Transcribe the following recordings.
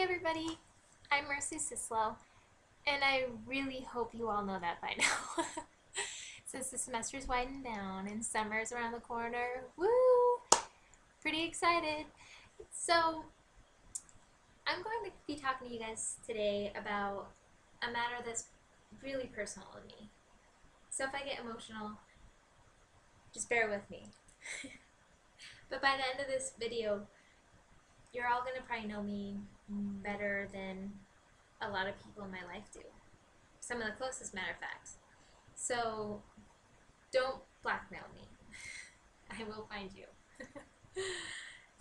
everybody, I'm Mercy Sislow, and I really hope you all know that by now. Since the semester's winding down and summer's around the corner, woo! Pretty excited. So, I'm going to be talking to you guys today about a matter that's really personal to me. So if I get emotional, just bear with me. But by the end of this video, you're all going to probably know me better than a lot of people in my life do. Some of the closest, matter of fact. So don't blackmail me. I will find you.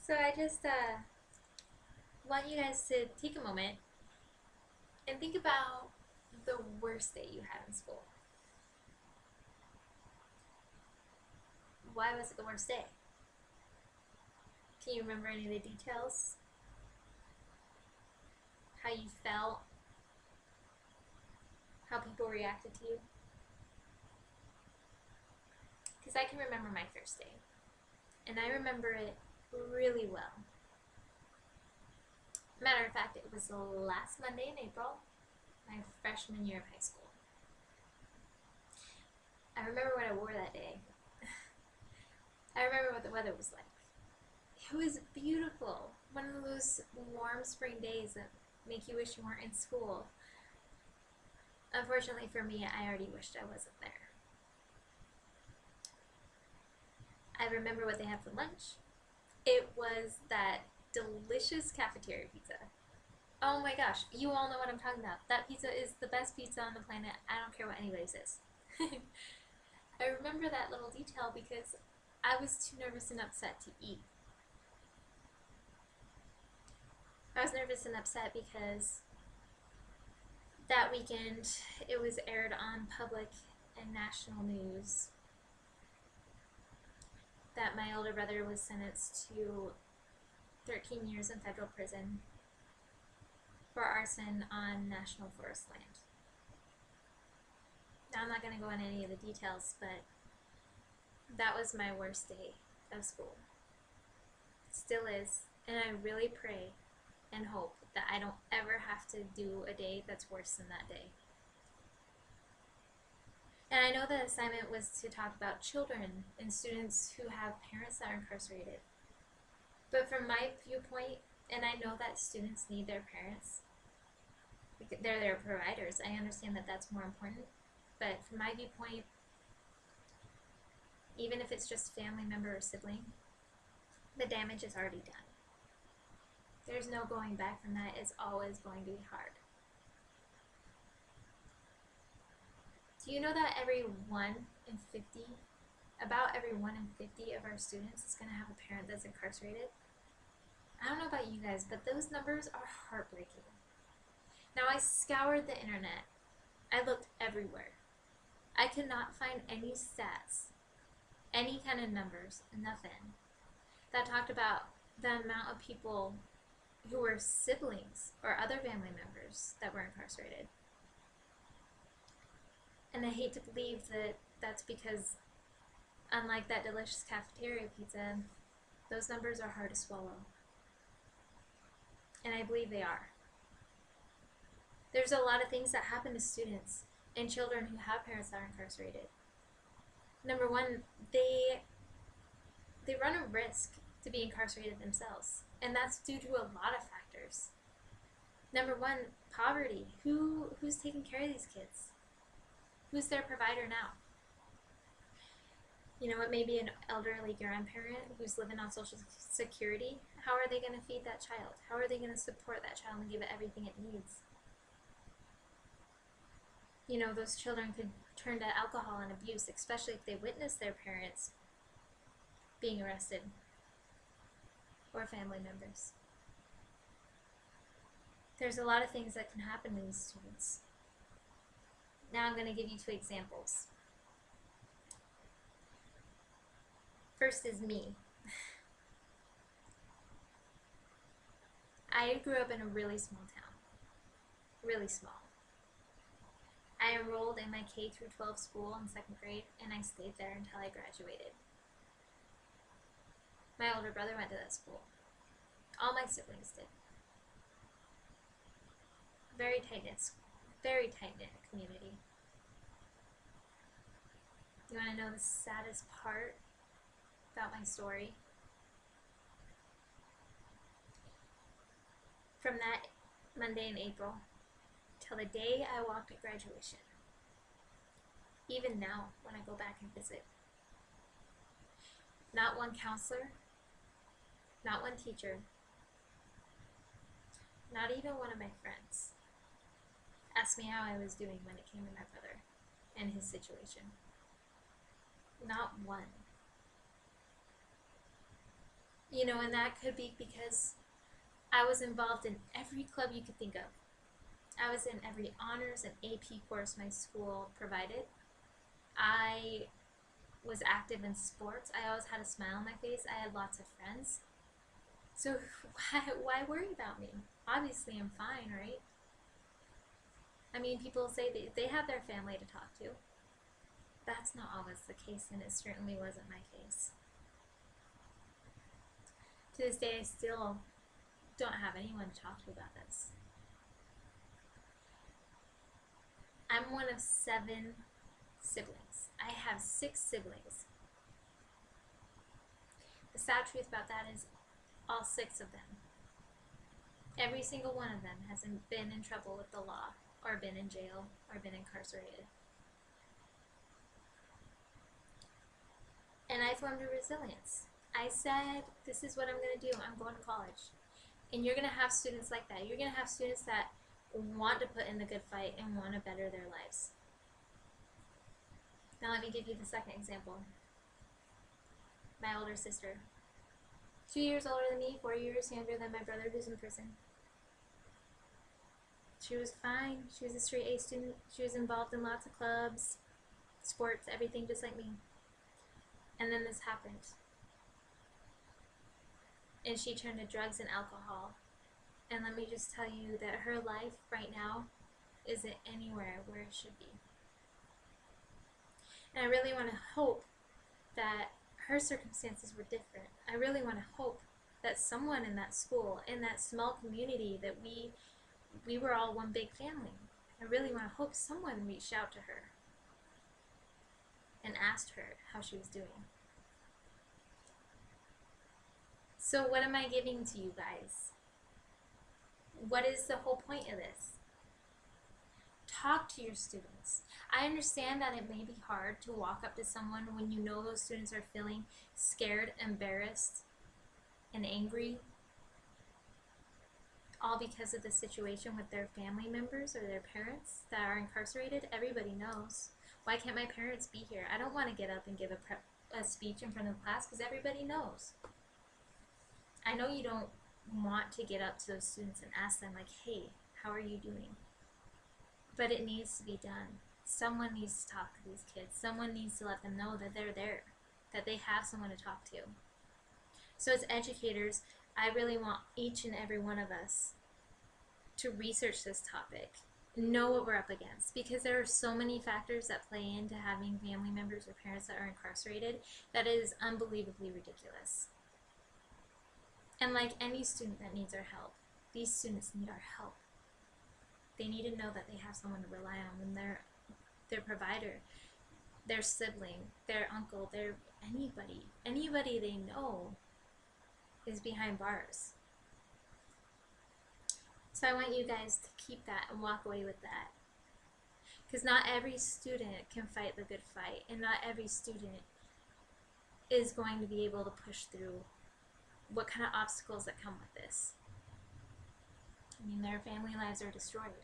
So I just want you guys to take a moment and think about the worst day you had in school. Why was it the worst day? Can you remember any of the details? How you felt? How people reacted to you? Because I can remember my first day. And I remember it really well. Matter of fact, it was the last Monday in April, my freshman year of high school. I remember what I wore that day. I remember what the weather was like. It was beautiful. One of those warm spring days that make you wish you weren't in school. Unfortunately for me, I already wished I wasn't there. I remember what they had for lunch. It was that delicious cafeteria pizza. Oh my gosh, you all know what I'm talking about. That pizza is the best pizza on the planet. I don't care what anybody says. I remember that little detail because I was too nervous and upset to eat. I was nervous and upset because that weekend it was aired on public and national news that my older brother was sentenced to 13 years in federal prison for arson on national forest land. Now I'm not going to go into any of the details, but that was my worst day of school. It still is, and I really pray and hope that I don't ever have to do a day that's worse than that day. And I know the assignment was to talk about children and students who have parents that are incarcerated. But from my viewpoint, and I know that students need their parents, they're their providers, I understand that that's more important, but from my viewpoint, even if it's just family member or sibling, the damage is already done. There's no going back from that. It's always going to be hard. Do you know that about every 1 in 50 of our students is going to have a parent that's incarcerated? I don't know about you guys, but those numbers are heartbreaking. Now, I scoured the internet. I looked everywhere. I could not find any stats, any kind of numbers, nothing, that talked about the amount of people who were siblings or other family members that were incarcerated. And I hate to believe that that's because, unlike that delicious cafeteria pizza, those numbers are hard to swallow. And I believe they are. There's a lot of things that happen to students and children who have parents that are incarcerated. Number one, they run a risk to be incarcerated themselves, and that's due to a lot of factors. Number one, poverty. Who's taking care of these kids? Who's their provider now? You know, it may be an elderly grandparent who's living on Social Security. How are they going to feed that child? How are they going to support that child and give it everything it needs? You know, those children could turn to alcohol and abuse, especially if they witness their parents being arrested or family members. There's a lot of things that can happen to these students. Now I'm going to give you 2 examples. First is me. I grew up in a really small town. Really small. I enrolled in my K through 12 school in 2nd grade, and I stayed there until I graduated. My older brother went to that school. All my siblings did. Very very tight-knit community. You want to know the saddest part about my story? From that Monday in April till the day I walked at graduation, even now when I go back and visit, not one counselor, not one teacher, not even one of my friends asked me how I was doing when it came to my brother and his situation. Not one. You know, and that could be because I was involved in every club you could think of. I was in every honors and AP course my school provided. I was active in sports. I always had a smile on my face. I had lots of friends. So why worry about me? Obviously I'm fine, right? I mean, people say they have their family to talk to. That's not always the case, and it certainly wasn't my case. To this day, I still don't have anyone to talk to about this. I'm one of 7 siblings. I have 6 siblings. The sad truth about that is all 6 of them, every single one of them has been in trouble with the law, or been in jail, or been incarcerated. And I formed a resilience. I said, this is what I'm going to do. I'm going to college. And you're going to have students like that. You're going to have students that want to put in the good fight and want to better their lives. Now let me give you the second example. My older sister. 2 years older than me, 4 years younger than my brother who's in prison. She was fine. She was a straight A student. She was involved in lots of clubs, sports, everything just like me. And then this happened. And she turned to drugs and alcohol. And let me just tell you that her life right now isn't anywhere where it should be. And I really want to hope that her circumstances were different. I really want to hope that someone in that school, in that small community, that we were all one big family. I really want to hope someone reached out to her and asked her how she was doing. So what am I giving to you guys? What is the whole point of this? Talk to your students. I understand that it may be hard to walk up to someone when you know those students are feeling scared, embarrassed, and angry, all because of the situation with their family members or their parents that are incarcerated. Everybody knows. Why can't my parents be here? I don't want to get up and give a speech in front of the class because everybody knows. I know you don't want to get up to those students and ask them like, hey, how are you doing? But it needs to be done. Someone needs to talk to these kids. Someone needs to let them know that they're there, that they have someone to talk to. So as educators, I really want each and every one of us to research this topic, know what we're up against, because there are so many factors that play into having family members or parents that are incarcerated that is unbelievably ridiculous. And like any student that needs our help, these students need our help. They need to know that they have someone to rely on when their provider, their sibling, their uncle, their anybody they know is behind bars. So I want you guys to keep that and walk away with that. Because not every student can fight the good fight, and not every student is going to be able to push through what kind of obstacles that come with this. I mean, their family lives are destroyed.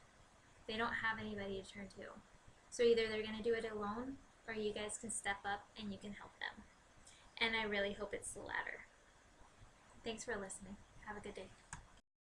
They don't have anybody to turn to. So either they're going to do it alone, or you guys can step up and you can help them. And I really hope it's the latter. Thanks for listening. Have a good day.